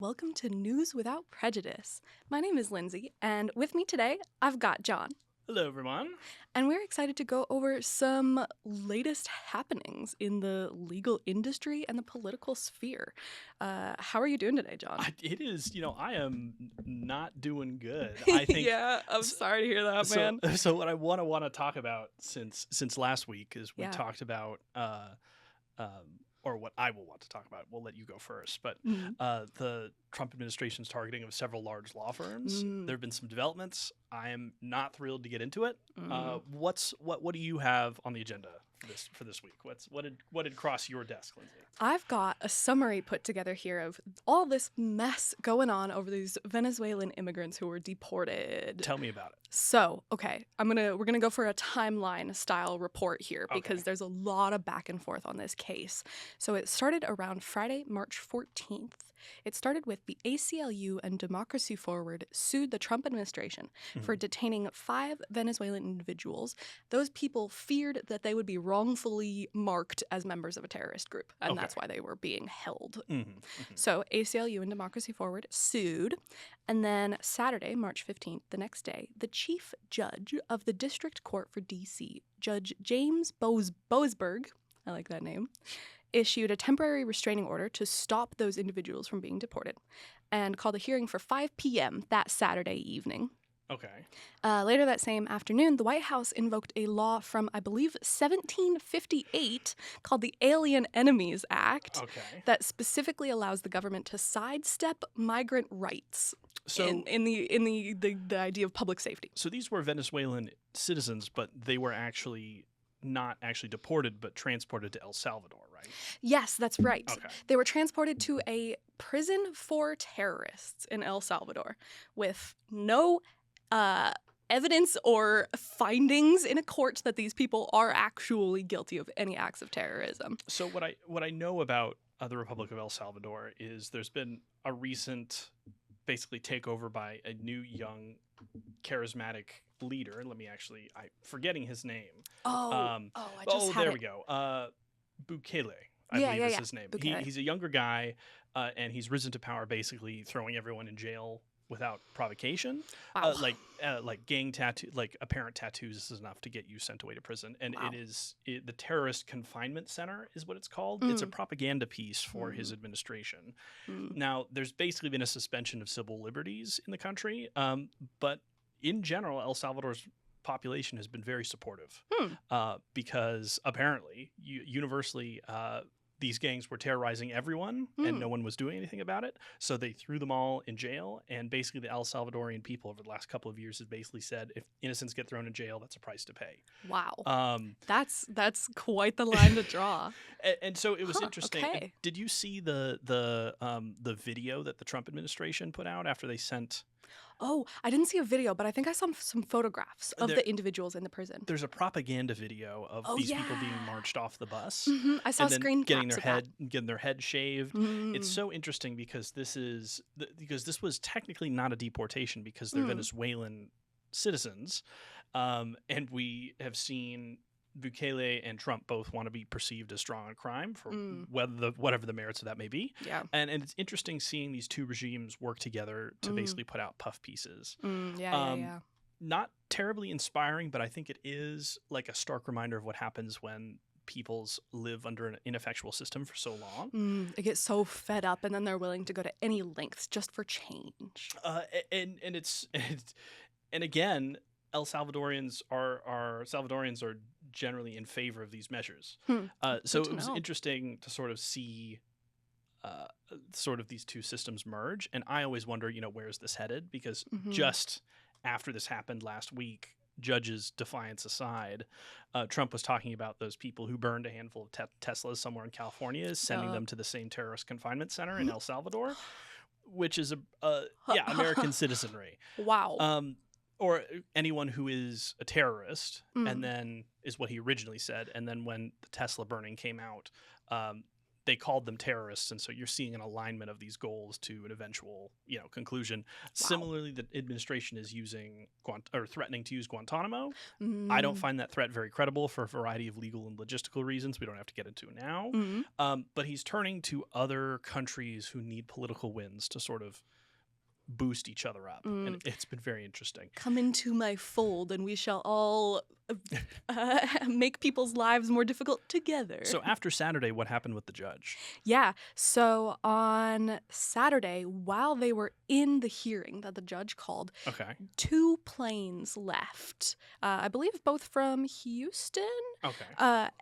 Welcome to News Without Prejudice. My name is Lindsey, and with me today, I've got John. Hello, everyone. And we're excited to go over some latest happenings in the legal industry and the political sphere. How are you doing today, John? I am not doing good. I think. Yeah, I'm sorry to hear that, man. So what I want to talk about since last week is we talked about or what I will want to talk about. We'll let you go first, but the Trump administration's targeting of several large law firms. There have been some developments. I am not thrilled to get into it. What do you have on the agenda for this week? What did cross your desk, Lindsey? I've got a summary put together here of all this mess going on over these Venezuelan immigrants who were deported. Tell me about it. So, okay, we're gonna go for a timeline style report here because there's a lot of back and forth on this case. So it started around Friday, March 14th. It started with the ACLU and Democracy Forward sued the Trump administration for detaining 5 Venezuelan individuals. Those people feared that they would be wrongfully marked as members of a terrorist group, and that's why they were being held. So ACLU and Democracy Forward sued, and then Saturday, March 15th, the next day, the chief judge of the District Court for D.C., Judge James Boasberg, I like that name, issued a temporary restraining order to stop those individuals from being deported and called a hearing for 5 p.m. that Saturday evening. Okay. Later that same afternoon, the White House invoked a law from, I believe, 1758 called the Alien Enemies Act that specifically allows the government to sidestep migrant rights in the idea of public safety. So these were Venezuelan citizens, but they were not actually deported, but transported to El Salvador, right? Yes, that's right. They were transported to a prison for terrorists in El Salvador with no evidence or findings in a court that these people are actually guilty of any acts of terrorism. So what I know about the Republic of El Salvador is there's been a recent basically takeover by a new young charismatic leader. I'm forgetting his name. There we go. Bukele, I believe is his name. He's a younger guy, and he's risen to power basically throwing everyone in jail without provocation. Wow. Like gang tattoo, like apparent tattoos is enough to get you sent away to prison. And the terrorist confinement center is what it's called. It's a propaganda piece for his administration. Now, there's basically been a suspension of civil liberties in the country, but in general, El Salvador's population has been very supportive because apparently, universally, these gangs were terrorizing everyone and no one was doing anything about it. So they threw them all in jail. And basically the El Salvadorian people over the last couple of years have basically said, if innocents get thrown in jail, that's a price to pay. Wow. That's quite the line to draw. And so it was interesting. Okay. Did you see the video that the Trump administration put out after they sent... Oh, I didn't see a video, but I think I saw some photographs of the individuals in the prison. There's a propaganda video of these people being marched off the bus. I saw screen getting their head shaved. It's so interesting because this was technically not a deportation because they're Venezuelan citizens, and we have seen Bukele and Trump both want to be perceived as strong on crime for whatever the merits of that may be. Yeah. And it's interesting seeing these two regimes work together to basically put out puff pieces. Not terribly inspiring, but I think it is like a stark reminder of what happens when peoples live under an ineffectual system for so long. They get so fed up and then they're willing to go to any lengths just for change. And again, Salvadorians are generally in favor of these measures. So it was interesting to sort of see sort of these two systems merge. And I always wonder, where is this headed? Because just after this happened last week, judges' defiance aside, Trump was talking about those people who burned a handful of Teslas somewhere in California, sending them to the same terrorist confinement center in El Salvador, which is American citizenry. Wow. Or anyone who is a terrorist, and then is what he originally said. And then when the Tesla burning came out, they called them terrorists, and so you're seeing an alignment of these goals to an eventual, conclusion. Wow. Similarly, the administration is using threatening to use Guantanamo. I don't find that threat very credible for a variety of legal and logistical reasons we don't have to get into now. But he's turning to other countries who need political wins to sort of boost each other up, and it's been very interesting. Come into my fold, and we shall all make people's lives more difficult together. So after Saturday, what happened with the judge? Yeah, so on Saturday, while they were in the hearing that the judge called, 2 planes left. I believe both from Houston.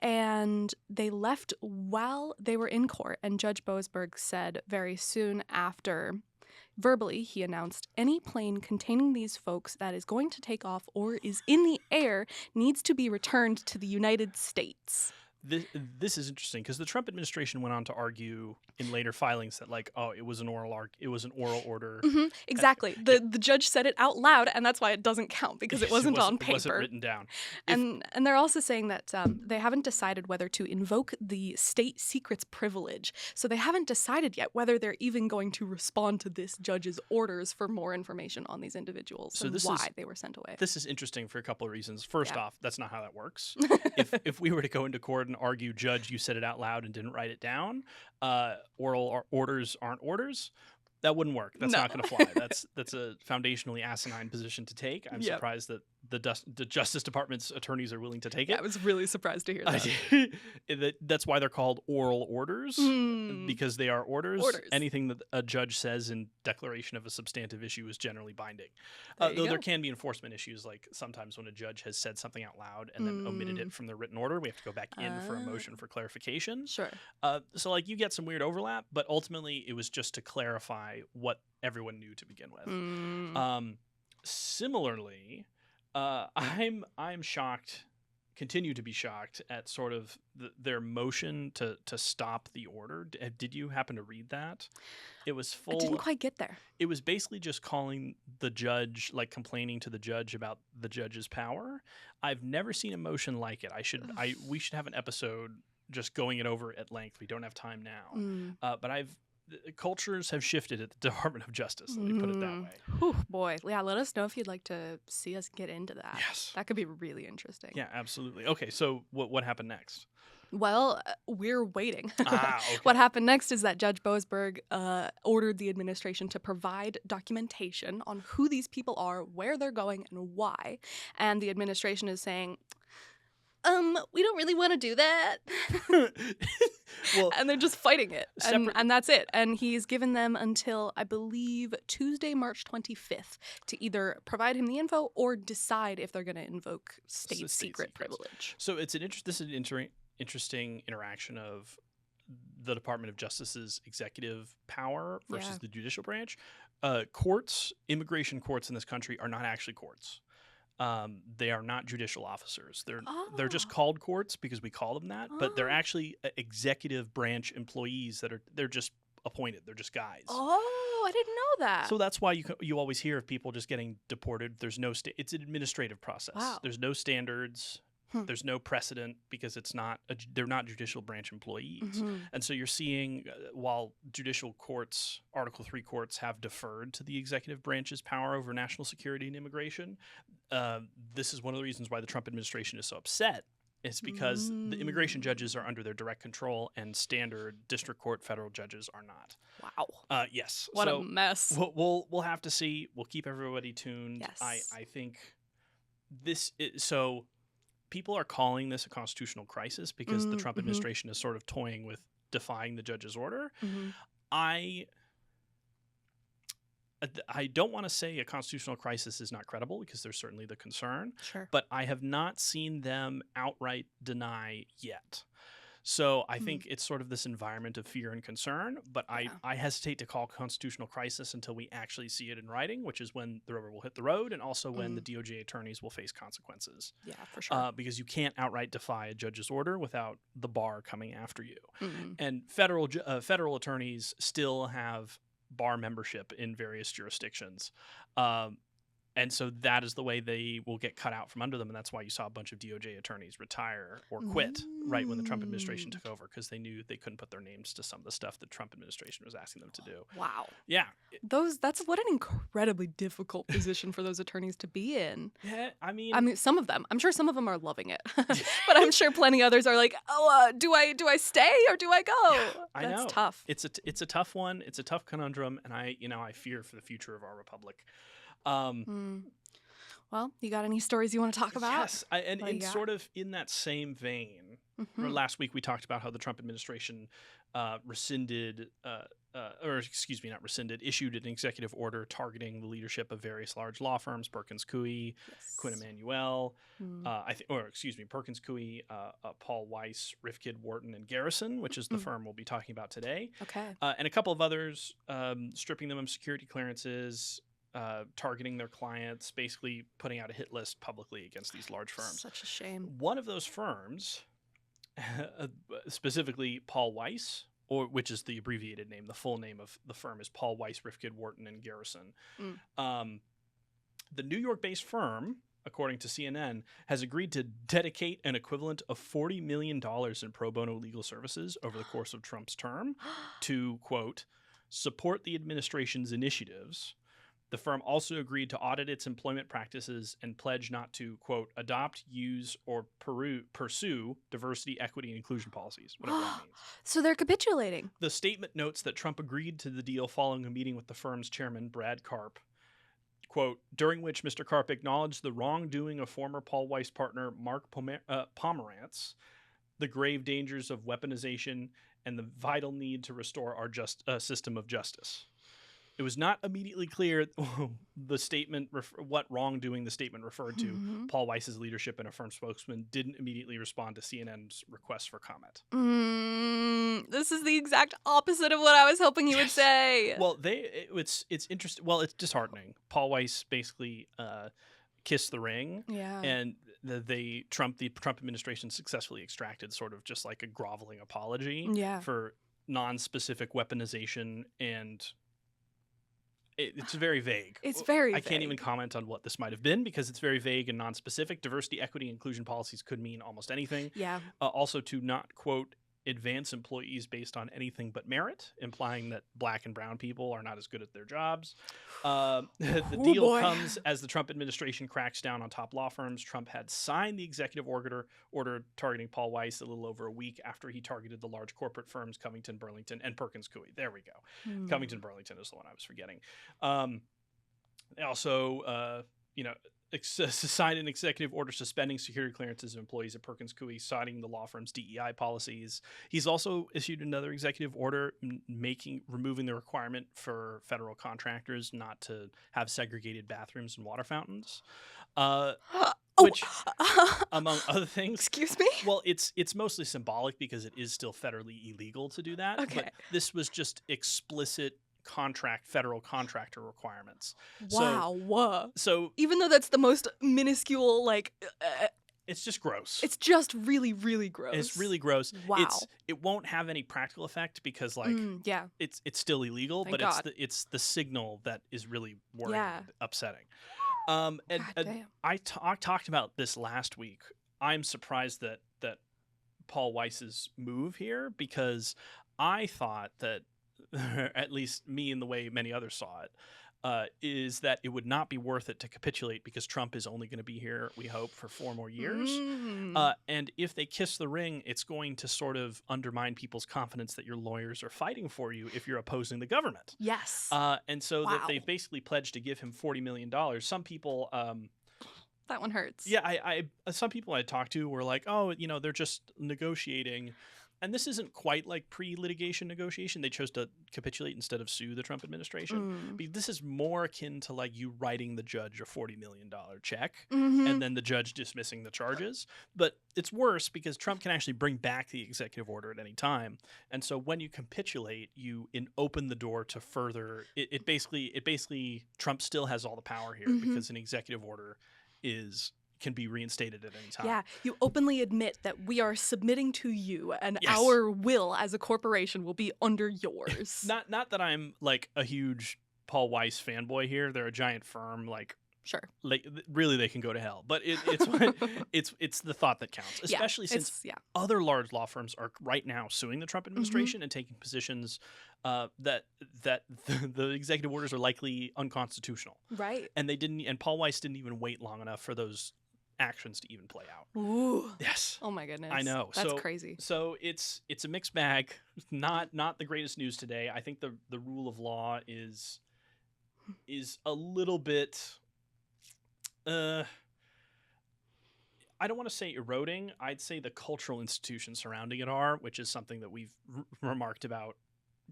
And they left while they were in court, and Judge Boasberg said very soon after, verbally, he announced, any plane containing these folks that is going to take off or is in the air needs to be returned to the United States. This is interesting because the Trump administration went on to argue in later filings that it was an oral order. Exactly. The judge said it out loud, and that's why it doesn't count, because it wasn't on paper. It wasn't written down. And they're also saying that they haven't decided whether to invoke the state secrets privilege. So they haven't decided yet whether they're even going to respond to this judge's orders for more information on these individuals and why they were sent away. This is interesting for a couple of reasons. First off, that's not how that works. if we were to go into court and argue, judge, you said it out loud and didn't write it down, oral orders aren't orders, that wouldn't work. That's not going to fly. That's a foundationally asinine position to take. I'm surprised that the Justice Department's attorneys are willing to take it. I was really surprised to hear that. That's why they're called oral orders, because they are orders. Anything that a judge says in declaration of a substantive issue is generally binding. Though there can be enforcement issues, like sometimes when a judge has said something out loud and then omitted it from the written order, we have to go back in for a motion for clarification. Sure. So you get some weird overlap, but ultimately it was just to clarify what everyone knew to begin with. Similarly, I'm shocked, continue to be shocked at sort of their motion to stop the order. Did you happen to read that? It was full. I didn't quite get there. It was basically just calling the judge, complaining to the judge about the judge's power. I've never seen a motion like it. We should have an episode just going it over at length. We don't have time now. But cultures have shifted at the Department of Justice, let me put it that way. Whew, boy. Yeah, let us know if you'd like to see us get into that. Yes. That could be really interesting. Yeah, absolutely. Okay, so what happened next? Well, we're waiting. What happened next is that Judge Boasberg ordered the administration to provide documentation on who these people are, where they're going, and why. And the administration is saying, we don't really want to do that. And they're just fighting it. And that's it. And he's given them until, I believe, Tuesday, March 25th to either provide him the info or decide if they're going to invoke state secret privilege. So this is an interesting interaction of the Department of Justice's executive power versus the judicial branch. Immigration courts in this country are not actually courts. They are not judicial officers. They're just called courts because we call them that, but they're actually executive branch employees they're just appointed. They're just guys. Oh, I didn't know that. So that's why you always hear of people just getting deported. There's no it's an administrative process. Wow. There's no standards. There's no precedent because they're not judicial branch employees. And so you're seeing while judicial courts, Article III courts, have deferred to the executive branch's power over national security and immigration, this is one of the reasons why the Trump administration is so upset. It's because the immigration judges are under their direct control and standard district court federal judges are not. Wow. Yes. What a mess. We'll have to see. We'll keep everybody tuned. Yes. I think so people are calling this a constitutional crisis because the Trump administration is sort of toying with defying the judge's order. I don't want to say a constitutional crisis is not credible because there's certainly the concern. Sure. But I have not seen them outright deny yet. So I think it's sort of this environment of fear and concern, but I hesitate to call constitutional crisis until we actually see it in writing, which is when the rubber will hit the road and also when the DOJ attorneys will face consequences. Yeah, for sure. Because you can't outright defy a judge's order without the bar coming after you. And federal attorneys still have bar membership in various jurisdictions. And so that is the way they will get cut out from under them. And that's why you saw a bunch of DOJ attorneys retire or quit right when the Trump administration took over, because they knew they couldn't put their names to some of the stuff the Trump administration was asking them to do. Wow. Yeah. That's what an incredibly difficult position for those attorneys to be in. Yeah, I mean, some of them. I'm sure some of them are loving it, but I'm sure plenty others are like, "Oh, do I stay or do I go?" Yeah, I know. That's tough. It's a tough one. It's a tough conundrum, and I fear for the future of our republic. Well, you got any stories you want to talk about? Yes, and sort of in that same vein, last week we talked about how the Trump administration issued an executive order targeting the leadership of various large law firms, Perkins Coie, Quinn Emanuel, Perkins Coie, Paul Weiss, Rifkind, Wharton, and Garrison, which is the firm we'll be talking about today. Okay. And a couple of others, stripping them of security clearances, targeting their clients, basically putting out a hit list publicly against these large firms. Such a shame. One of those firms, specifically Paul Weiss, which is the abbreviated name, the full name of the firm is Paul Weiss, Rifkind, Wharton, and Garrison. The New York-based firm, according to CNN, has agreed to dedicate an equivalent of $40 million in pro bono legal services over the course of Trump's term to, quote, support the administration's initiatives. The firm also agreed to audit its employment practices and pledge not to, quote, adopt, use, or pursue diversity, equity, and inclusion policies, whatever that means. So they're capitulating. The statement notes that Trump agreed to the deal following a meeting with the firm's chairman, Brad Karp, quote, during which Mr. Karp acknowledged the wrongdoing of former Paul Weiss partner Mark Pomerantz, the grave dangers of weaponization, and the vital need to restore our system of justice. It was not immediately clear the statement what wrongdoing the statement referred to. Paul Weiss's leadership and a firm spokesman didn't immediately respond to CNN's request for comment. This is the exact opposite of what I was hoping you would say. Well, it's interesting. Well, it's disheartening. Paul Weiss basically kissed the ring, and the Trump administration successfully extracted sort of just like a groveling apology for non-specific weaponization and. It's very vague. It's very vague. I can't even comment on what this might have been because it's very vague and non-specific. Diversity, equity, inclusion policies could mean almost anything. Yeah. Also to not, quote, advance employees based on anything but merit, implying that black and brown people are not as good at their jobs. The deal comes as the Trump administration cracks down on top law firms. Trump had signed the executive order targeting Paul Weiss a little over a week after he targeted the large corporate firms Covington, Burlington, and Perkins Coie. There we go. Covington, Burlington is the one I was forgetting. They also, signed an executive order suspending security clearances of employees at Perkins Coie, citing the law firm's DEI policies. He's also issued another executive order removing the requirement for federal contractors not to have segregated bathrooms and water fountains. Which, among other things, excuse me. Well, it's mostly symbolic because it is still federally illegal to do that. Okay. But this was just explicit federal contractor requirements. Wow. So even though that's the most minuscule, it's just gross. It's just really, really gross. It's really gross. Wow. It won't have any practical effect because it's still illegal, Thank but God. it's the signal that is really worrying and upsetting. I talked about this last week. I'm surprised that Paul Weiss's move here, because I thought that at least me in the way many others saw it, is that it would not be worth it to capitulate because Trump is only going to be here, we hope, for 4 more years. And if they kiss the ring, it's going to sort of undermine people's confidence that your lawyers are fighting for you if you're opposing the government. Yes. And so that they've basically pledged to give him $40 million. Some people... that one hurts. Yeah, I some people I talked to were like, oh, they're just negotiating. And this isn't quite like pre-litigation negotiation. They chose to capitulate instead of sue the Trump administration. But this is more akin to like you writing the judge a $40 million check and then the judge dismissing the charges. But it's worse because Trump can actually bring back the executive order at any time. And so when you capitulate, you open the door to further. It basically Trump still has all the power here because an executive order can be reinstated at any time. Yeah, you openly admit that we are submitting to you and our will as a corporation will be under yours. Not that I'm like a huge Paul Weiss fanboy here. They're a giant firm. Like Sure. Really, they can go to hell. But it's the thought that counts, especially since other large law firms are right now suing the Trump administration and taking positions that the executive orders are likely unconstitutional. Right. And Paul Weiss didn't even wait long enough for those actions to even play out. Ooh. Yes. Oh my goodness. I know. That's crazy. So it's a mixed bag. Not the greatest news today. I think the rule of law is a little bit I don't want to say eroding. I'd say the cultural institutions surrounding it are, which is something that we've remarked about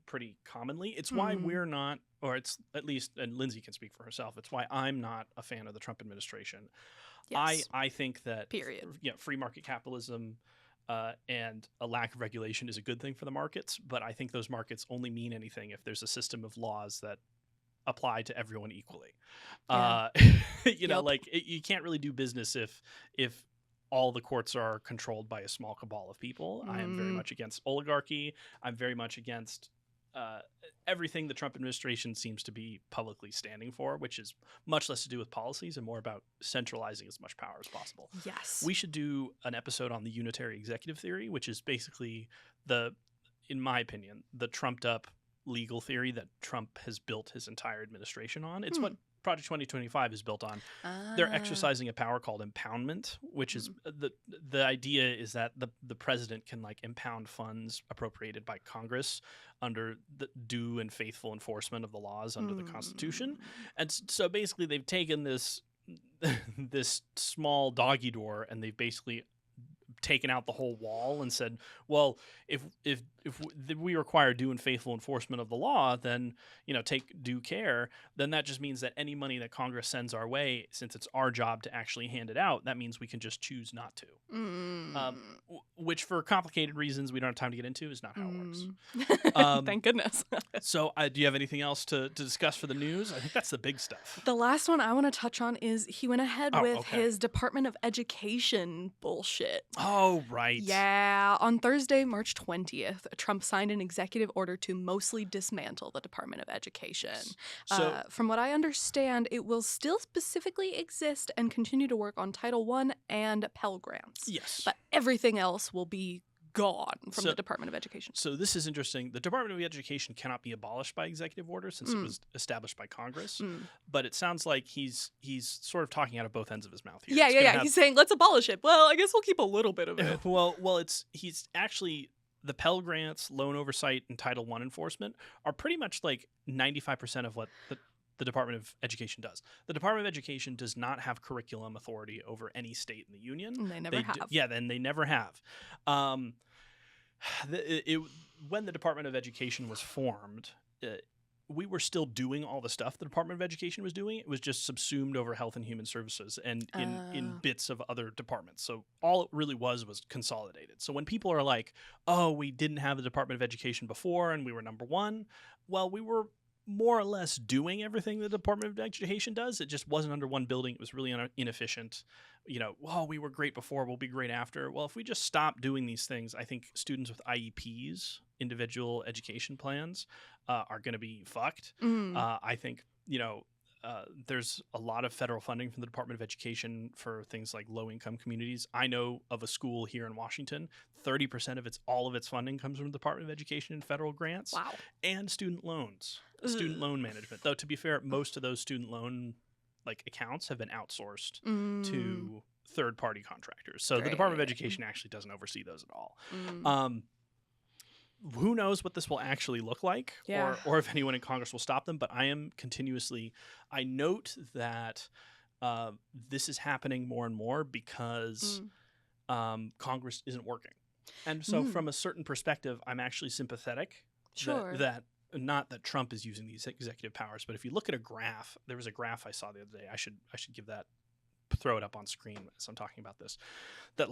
pretty commonly. It's why we're not, or it's at least, and Lindsey can speak for herself, it's why I'm not a fan of the Trump administration. Yes. I think that free market capitalism and a lack of regulation is a good thing for the markets, but I think those markets only mean anything if there's a system of laws that apply to everyone equally. Yeah. You can't really do business if all the courts are controlled by a small cabal of people. I am very much against oligarchy. I'm very much against everything the Trump administration seems to be publicly standing for, which is much less to do with policies and more about centralizing as much power as possible. Yes. We should do an episode on the unitary executive theory, which is basically in my opinion, the trumped up legal theory that Trump has built his entire administration on. It's what Project 2025 is built on. They're exercising a power called impoundment, which is the idea is that the president can impound funds appropriated by Congress under the due and faithful enforcement of the laws under the Constitution. And so basically they've taken this small doggy door and they've basically taken out the whole wall and said, well, if we require due and faithful enforcement of the law, then take due care. Then that just means that any money that Congress sends our way, since it's our job to actually hand it out, that means we can just choose not to. Which, for complicated reasons we don't have time to get into, is not how it works. Thank goodness. So, do you have anything else to discuss for the news? I think that's the big stuff. The last one I want to touch on is he went ahead with his Department of Education bullshit. Oh, right. Yeah. On Thursday, March 20th, Trump signed an executive order to mostly dismantle the Department of Education. So, from what I understand, it will still specifically exist and continue to work on Title I and Pell Grants. Yes. But everything else will be gone from the Department of Education. So this is interesting. The Department of Education cannot be abolished by executive order since it was established by Congress. But it sounds like he's sort of talking out of both ends of his mouth here. Yeah. He's saying, let's abolish it. Well, I guess we'll keep a little bit of it. Well, he's actually, the Pell Grants, loan oversight, and Title I enforcement are pretty much 95% of what the Department of Education does. The Department of Education does not have curriculum authority over any state in the union. And they never have. And they never have. When the Department of Education was formed, we were still doing all the stuff the Department of Education was doing. It was just subsumed over Health and Human Services and in bits of other departments. So all it really was consolidated. So when people are like, oh, we didn't have the Department of Education before and we were number one, well, we were more or less doing everything the Department of Education does. It just wasn't under one building. It was really inefficient. We were great before, we'll be great after. Well, if we just stop doing these things, I think students with IEPs, individual education plans, are going to be fucked. I think, there's a lot of federal funding from the Department of Education for things like low-income communities. I know of a school here in Washington, 30% of all of its funding comes from the Department of Education and federal grants. Wow. And student loans, student loan management. Though, to be fair, most of those student loan accounts have been outsourced to third-party contractors. So the Department of Education actually doesn't oversee those at all. Who knows what this will actually look like, or if anyone in Congress will stop them. But I note that this is happening more and more because Congress isn't working. And so from a certain perspective, I'm actually sympathetic that not that Trump is using these executive powers, but if you look at a graph, there was a graph I saw the other day. I should throw it up on screen as I'm talking about this. That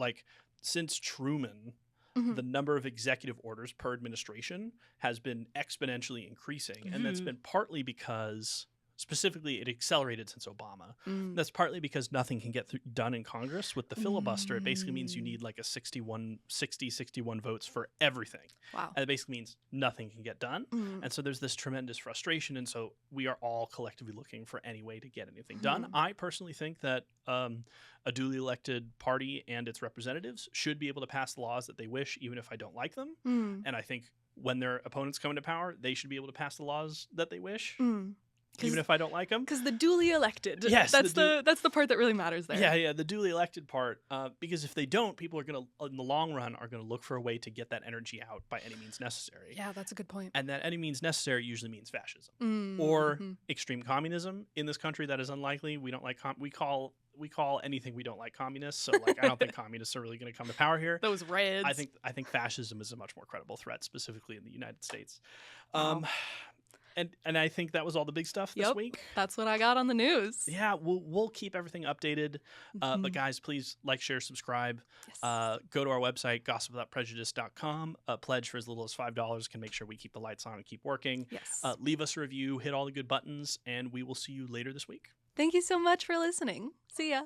since Truman, the number of executive orders per administration has been exponentially increasing. And that's been partly because specifically, it accelerated since Obama. That's partly because nothing can get done in Congress. With the filibuster, it basically means you need like a 61 votes for everything. Wow. And it basically means nothing can get done. And so there's this tremendous frustration. And so we are all collectively looking for any way to get anything done. I personally think that a duly elected party and its representatives should be able to pass the laws that they wish, even if I don't like them. And I think when their opponents come into power, they should be able to pass the laws that they wish, even if I don't like them. Because the duly elected, yes, that's the part that really matters there. Yeah, the duly elected part. Because if they don't, people are going to, in the long run, are going to look for a way to get that energy out by any means necessary. Yeah, that's a good point. And that any means necessary usually means fascism or extreme communism. In this country, that is unlikely. We don't like we call anything we don't like communists. So like I don't think communists are really going to come to power here. Those Reds. I think fascism is a much more credible threat, specifically in the United States. Wow. And I think that was all the big stuff this week. That's what I got on the news. Yeah, we'll keep everything updated. But guys, please like, share, subscribe. Yes. Go to our website, gossipwithoutprejudice.com. A pledge for as little as $5 can make sure we keep the lights on and keep working. Yes. Leave us a review, hit all the good buttons, and we will see you later this week. Thank you so much for listening. See ya.